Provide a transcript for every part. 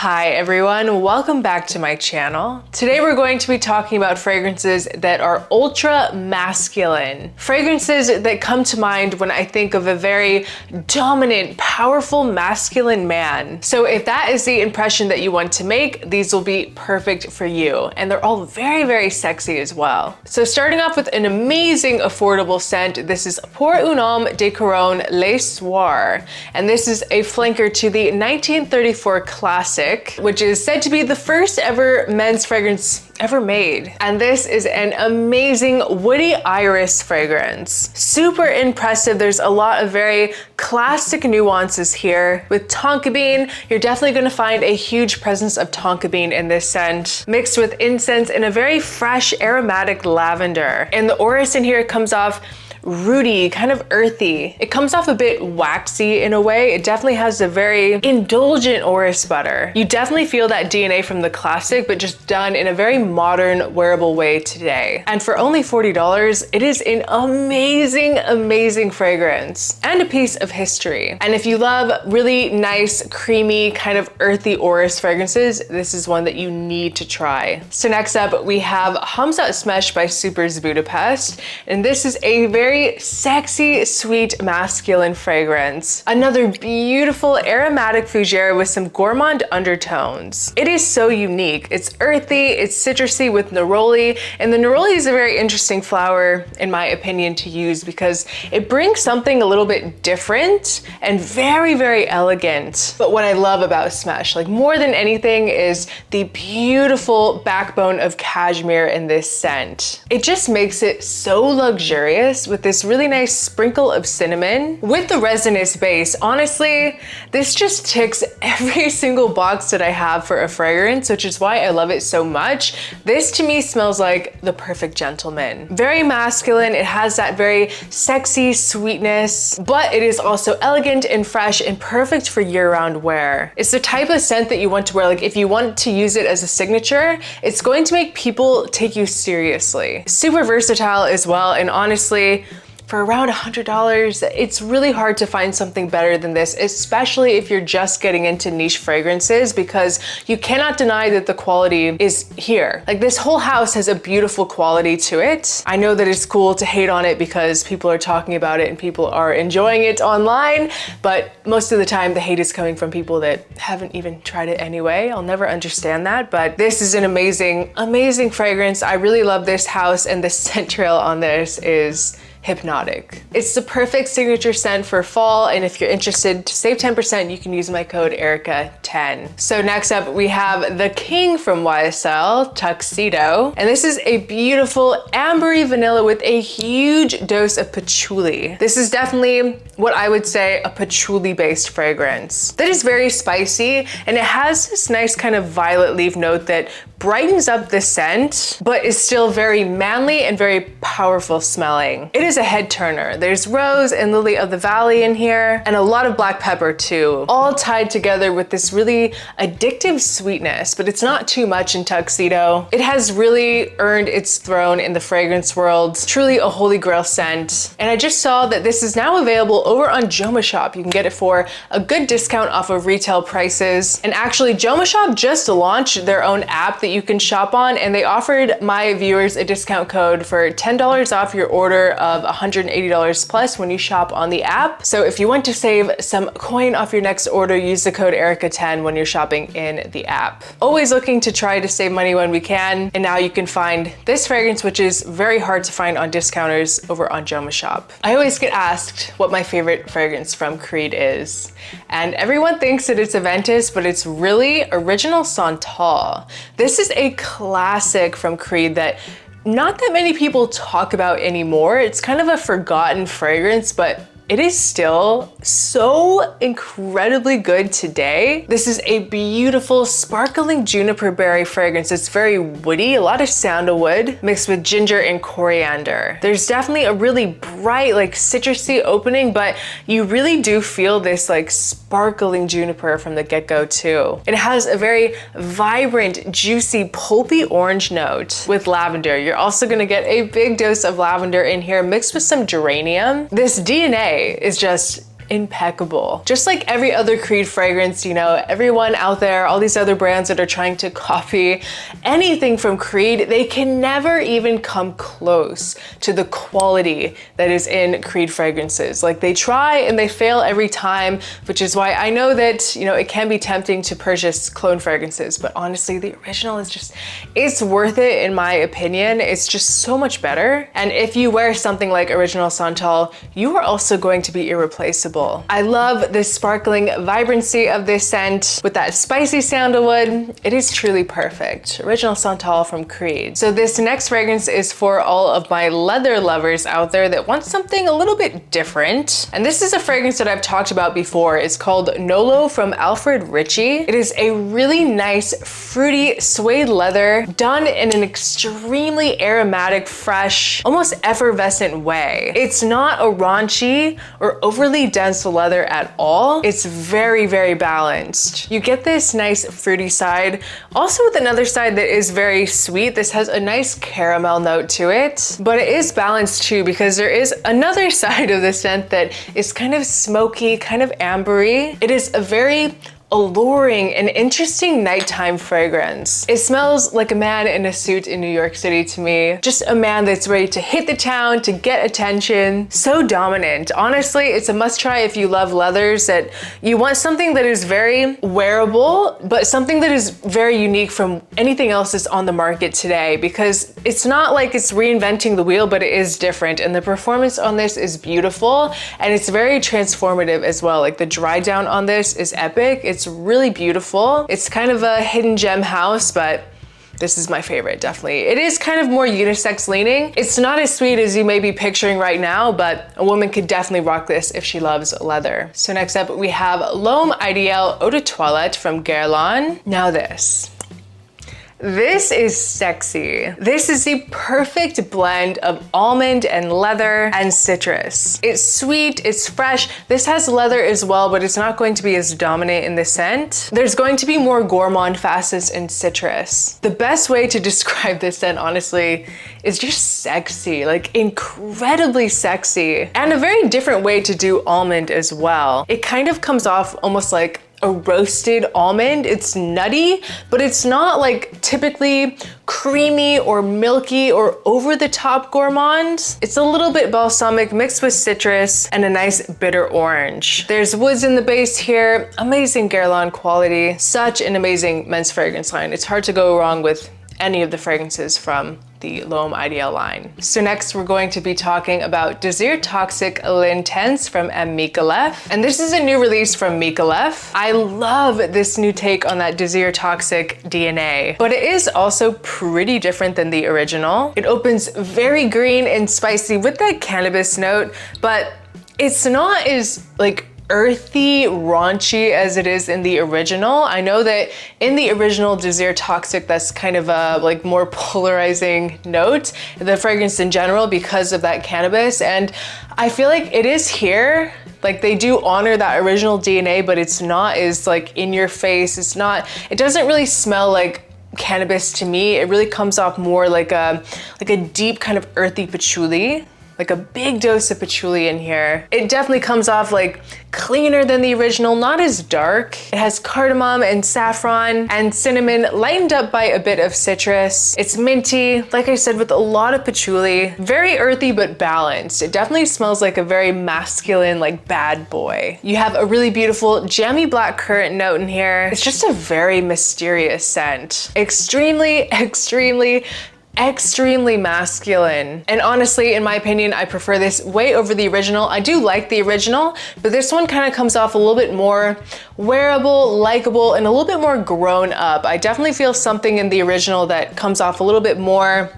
Hi everyone, welcome back to my channel. Today we're going to be talking about fragrances that are ultra masculine. Fragrances that come to mind when I think of a very dominant, powerful, masculine man. So if that is the impression that you want to make, these will be perfect for you. And they're all very, very sexy as well. So starting off with an amazing affordable scent, this is Pour un Homme de Caron Le Soir. And this is a flanker to the 1934 classic, which is said to be the first ever men's fragrance ever made. And this is an amazing woody iris fragrance. Super impressive. There's a lot of very classic nuances here. With tonka bean, you're definitely going to find a huge presence of tonka bean in this scent, mixed with incense and a very fresh aromatic lavender. And the orris in here comes off rooty, kind of earthy. It comes off a bit waxy in a way. It definitely has a very indulgent orris butter. You definitely feel that DNA from the classic, but just done in a very modern, wearable way today. And for only $40, it is an amazing, amazing fragrance and a piece of history. And if you love really nice, creamy, kind of earthy orris fragrances, this is one that you need to try. So next up, we have Khamzat Smesh by Supers Budapest. And this is a very sexy, sweet, masculine fragrance. Another beautiful aromatic fougere with some gourmand undertones. It is so unique. It's earthy, it's citrusy with neroli, and the neroli is a very interesting flower, in my opinion, to use because it brings something a little bit different and very, very elegant. But what I love about Smesh, like more than anything, is the beautiful backbone of cashmere in this scent. It just makes it so luxurious with this really nice sprinkle of cinnamon. With the resinous base, honestly, this just ticks every single box that I have for a fragrance, which is why I love it so much. This to me smells like the perfect gentleman. Very masculine, it has that very sexy sweetness, but it is also elegant and fresh and perfect for year-round wear. It's the type of scent that you want to wear, like if you want to use it as a signature, it's going to make people take you seriously. Super versatile as well, and honestly, for around $100, it's really hard to find something better than this, especially if you're just getting into niche fragrances, because you cannot deny that the quality is here. Like, this whole house has a beautiful quality to it. I know that it's cool to hate on it because people are talking about it and people are enjoying it online, but most of the time the hate is coming from people that haven't even tried it anyway. I'll never understand that, but this is an amazing, amazing fragrance. I really love this house, and the scent trail on this is hypnotic. It's the perfect signature scent for fall, and if you're interested to save 10%, you can use my code Erotika10. So next up, we have the king from YSL, Tuxedo, and this is a beautiful ambery vanilla with a huge dose of patchouli. This is definitely what I would say a patchouli-based fragrance that is very spicy, and it has this nice kind of violet leaf note that brightens up the scent, but is still very manly and very powerful smelling. It is a head turner. There's rose and lily of the valley in here, and a lot of black pepper too, all tied together with this really addictive sweetness, but it's not too much in Tuxedo. It has really earned its throne in the fragrance world. Truly a holy grail scent. And I just saw that this is now available over on Joma Shop. You can get it for a good discount off of retail prices. And actually, Joma Shop just launched their own app that you can shop on, and they offered my viewers a discount code for $10 off your order of $180 plus when you shop on the app. So if you want to save some coin off your next order, use the code Erotika10 when you're shopping in the app. Always looking to try to save money when we can, and now you can find this fragrance, which is very hard to find on discounters, over on Joma Shop. I always get asked what my favorite fragrance from Creed is, and everyone thinks that it's Aventus, but it's really Original Santal. This is a classic from Creed that not that many people talk about anymore. It's kind of a forgotten fragrance, but it is still so incredibly good today. This is a beautiful sparkling juniper berry fragrance. It's very woody, a lot of sandalwood mixed with ginger and coriander. There's definitely a really bright, like citrusy opening, but you really do feel this like sparkling juniper from the get-go too. It has a very vibrant, juicy, pulpy orange note with lavender. You're also gonna get a big dose of lavender in here mixed with some geranium. This DNA is just impeccable. Just like every other Creed fragrance, you know, everyone out there, all these other brands that are trying to copy anything from Creed, they can never even come close to the quality that is in Creed fragrances. Like they try and they fail every time, which is why I know that, you know, it can be tempting to purchase clone fragrances, but honestly, the original is just, it's worth it in my opinion. It's just so much better. And if you wear something like Original Santal, you are also going to be irreplaceable. I love the sparkling vibrancy of this scent with that spicy sandalwood. It is truly perfect. Original Santal from Creed. So this next fragrance is for all of my leather lovers out there that want something a little bit different. And this is a fragrance that I've talked about before. It's called Nolo from Alfred Ritchie. It is a really nice, fruity suede leather done in an extremely aromatic, fresh, almost effervescent way. It's not a raunchy or overly dense leather at all. It's very, very balanced. You get this nice fruity side, also with another side that is very sweet. This has a nice caramel note to it, but it is balanced too because there is another side of the scent that is kind of smoky, kind of ambery. It is a very alluring and interesting nighttime fragrance. It smells like a man in a suit in New York City to me. Just a man that's ready to hit the town, to get attention. So dominant. Honestly, it's a must try if you love leathers, that you want something that is very wearable, but something that is very unique from anything else that's on the market today, because it's not like it's reinventing the wheel, but it is different. And the performance on this is beautiful and it's very transformative as well. Like the dry down on this is epic. It's really beautiful. It's kind of a hidden gem house, but this is my favorite, definitely. It is kind of more unisex leaning. It's not as sweet as you may be picturing right now, but a woman could definitely rock this if she loves leather. So next up, we have L'Homme Ideal Eau de Toilette from Guerlain. Now this. This is sexy. This is the perfect blend of almond and leather and citrus. It's sweet, it's fresh. This has leather as well, but it's not going to be as dominant in the scent. There's going to be more gourmand facets in citrus. The best way to describe this scent, honestly, is just sexy, like incredibly sexy. And a very different way to do almond as well. It kind of comes off almost like a roasted almond. It's nutty, but it's not like typically creamy or milky or over the top gourmand. It's a little bit balsamic mixed with citrus and a nice bitter orange. There's woods in the base here. Amazing Guerlain quality. Such an amazing men's fragrance line. It's hard to go wrong with any of the fragrances from the L'Homme Ideal line. So next we're going to be talking about DesirToxic L'Intense from M. Micallef. And this is a new release from Micallef. I love this new take on that DesirToxic DNA, but it is also pretty different than the original. It opens very green and spicy with that cannabis note, but it's not as like earthy, raunchy as it is in the original. I know that in the original DesirToxic, that's kind of a like more polarizing note, the fragrance in general, because of that cannabis. And I feel like it is here. Like they do honor that original DNA, but it's not as like in your face. It doesn't really smell like cannabis to me. It really comes off more like a deep kind of earthy patchouli. Like a big dose of patchouli in here. It definitely comes off like cleaner than the original, not as dark. It has cardamom and saffron and cinnamon lightened up by a bit of citrus. It's minty, like I said, with a lot of patchouli. Very earthy, but balanced. It definitely smells like a very masculine, like bad boy. You have a really beautiful jammy black currant note in here. It's just a very mysterious scent. Extremely masculine. And honestly, in my opinion, I prefer this way over the original. I do like the original, but this one kind of comes off a little bit more wearable, likable, and a little bit more grown up. I definitely feel something in the original that comes off a little bit more,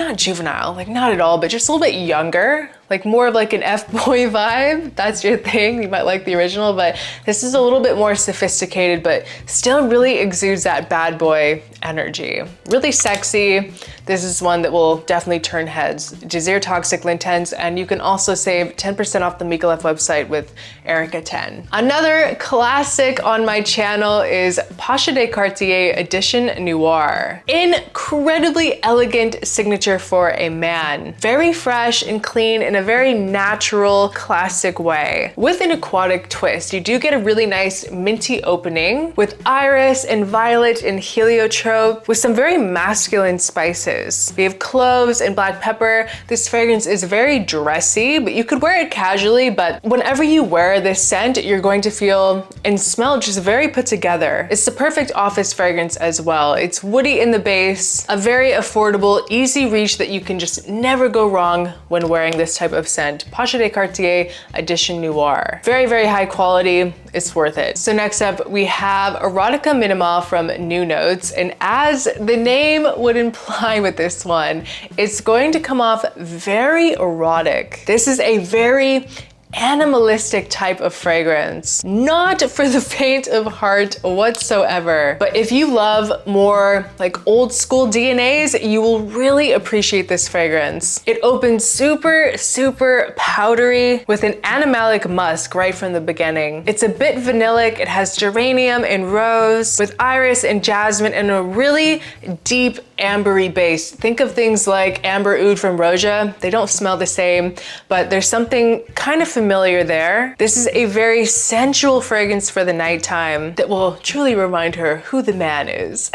not juvenile, like not at all, but just a little bit younger. Like more of like an F-boy vibe. That's your thing. You might like the original, but this is a little bit more sophisticated, but still really exudes that bad boy energy. Really sexy. This is one that will definitely turn heads. DesirToxic L'Intense, and you can also save 10% off the Micallef website with Erotika 10. Another classic on my channel is Pasha de Cartier Edition Noire. Incredibly elegant signature for a man. Very fresh and clean in a a very natural, classic way. With an aquatic twist, you do get a really nice minty opening with iris and violet and heliotrope with some very masculine spices. We have cloves and black pepper. This fragrance is very dressy, but you could wear it casually, but whenever you wear this scent, you're going to feel and smell just very put together. It's the perfect office fragrance as well. It's woody in the base, a very affordable, easy reach that you can just never go wrong when wearing this type of scent. Pasha de Cartier Edition Noire. Very, very high quality. It's worth it. So next up, we have Erotika Minimale from New Notes. And as the name would imply with this one, it's going to come off very erotic. This is a very animalistic type of fragrance, not for the faint of heart whatsoever. But if you love more like old school DNAs, you will really appreciate this fragrance. It opens super, super powdery with an animalic musk right from the beginning. It's a bit vanillic. It has geranium and rose with iris and jasmine and a really deep ambery base. Think of things like Amber Oud from Roja. They don't smell the same, but there's something kind of familiar there. This is a very sensual fragrance for the nighttime that will truly remind her who the man is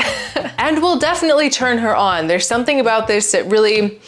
and will definitely turn her on. There's something about this that really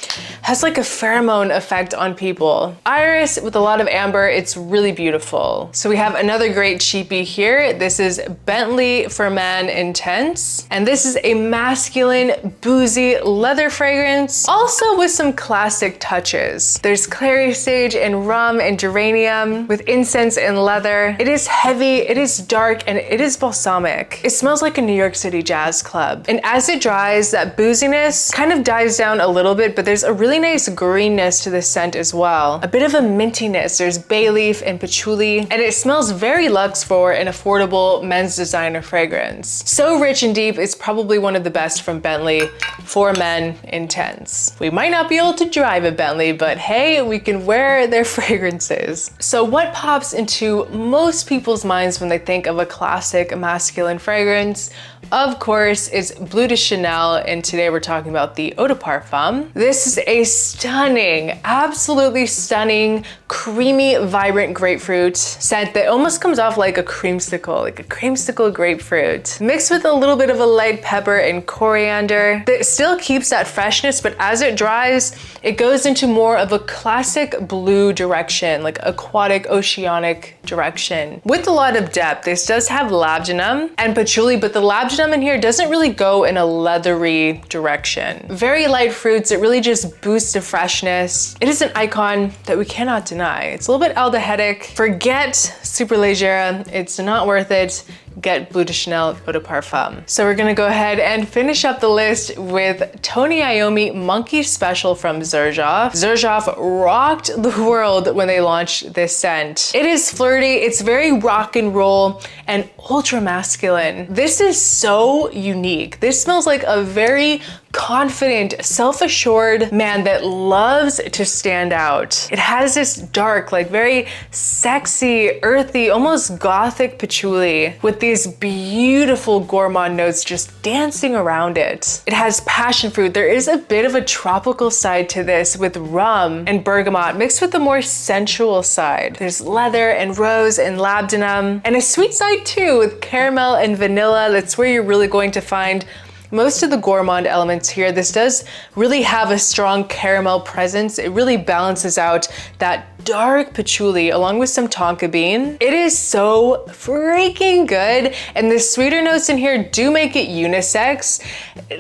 has like a pheromone effect on people. Iris with a lot of amber, it's really beautiful. So we have another great cheapie here. This is Bentley Intense, and this is a masculine, boozy leather fragrance, also with some classic touches. There's clary sage and rum and geranium with incense and leather. It is heavy, it is dark, and it is balsamic. It smells like a New York City jazz club. And as it dries, that booziness kind of dies down a little bit, but there's a really nice greenness to the scent as well. A bit of a mintiness. There's bay leaf and patchouli, and it smells very luxe for an affordable men's designer fragrance. So rich and deep, it's probably one of the best from Bentley for men intense. We might not be able to drive a Bentley, but hey, we can wear their fragrances. So what pops into most people's minds when they think of a classic masculine fragrance? Of course, it's Bleu de Chanel, and today we're talking about the Eau de Parfum. This is a stunning, absolutely stunning, creamy, vibrant grapefruit scent that almost comes off like a creamsicle grapefruit, mixed with a little bit of a light pepper and coriander that still keeps that freshness, but as it dries, it goes into more of a classic blue direction, like aquatic, oceanic direction. With a lot of depth, this does have labdanum and patchouli, but the labdanum in here doesn't really go in a leathery direction. Very light fruits, it really just boosts the freshness. It is an icon that we cannot deny. It's a little bit aldehydic. Forget Superleggera, it's not worth it. Get Bleu de Chanel Eau de Parfum. So we're gonna go ahead and finish up the list with Tony Iommi Monkey Special from Xerjoff. Xerjoff rocked the world when they launched this scent. It is flirty, it's very rock and roll and ultra masculine. This is so unique. This smells like a very confident, self-assured man that loves to stand out. It has this dark, like very sexy, earthy, almost gothic patchouli with these beautiful gourmand notes just dancing around it. It has passion fruit. There is a bit of a tropical side to this with rum and bergamot mixed with the more sensual side. There's leather and rose and labdanum, and a sweet side too with caramel and vanilla. That's where you're really going to find most of the gourmand elements here. This does really have a strong caramel presence. It really balances out that dark patchouli along with some tonka bean. It is so freaking good, and the sweeter notes in here do make it unisex.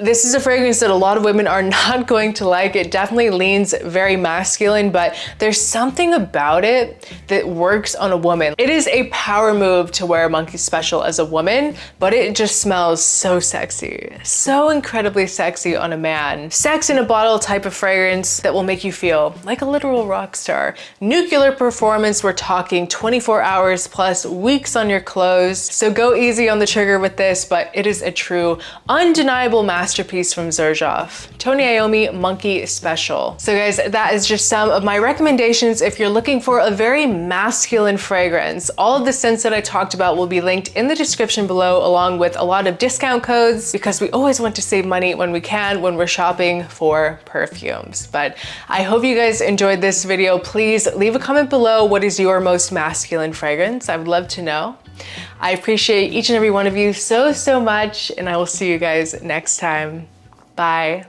This is a fragrance that a lot of women are not going to like. It definitely leans very masculine, but there's something about it that works on a woman. It is a power move to wear a Monkey Special as a woman, but it just smells so sexy. So incredibly sexy on a man. Sex in a bottle type of fragrance that will make you feel like a literal rock star. nuclear performance. We're talking 24 hours plus, weeks on your clothes. So go easy on the trigger with this, but it is a true, undeniable masterpiece from Xerjoff. Tony Iommi Monkey Special. So guys, that is just some of my recommendations if you're looking for a very masculine fragrance. All of the scents that I talked about will be linked in the description below, along with a lot of discount codes, because we always want to save money when we can when we're shopping for perfumes. But I hope you guys enjoyed this video. Please leave a comment below. What is your most masculine fragrance? I would love to know. I appreciate each and every one of you so much, and I will see you guys next time. Bye.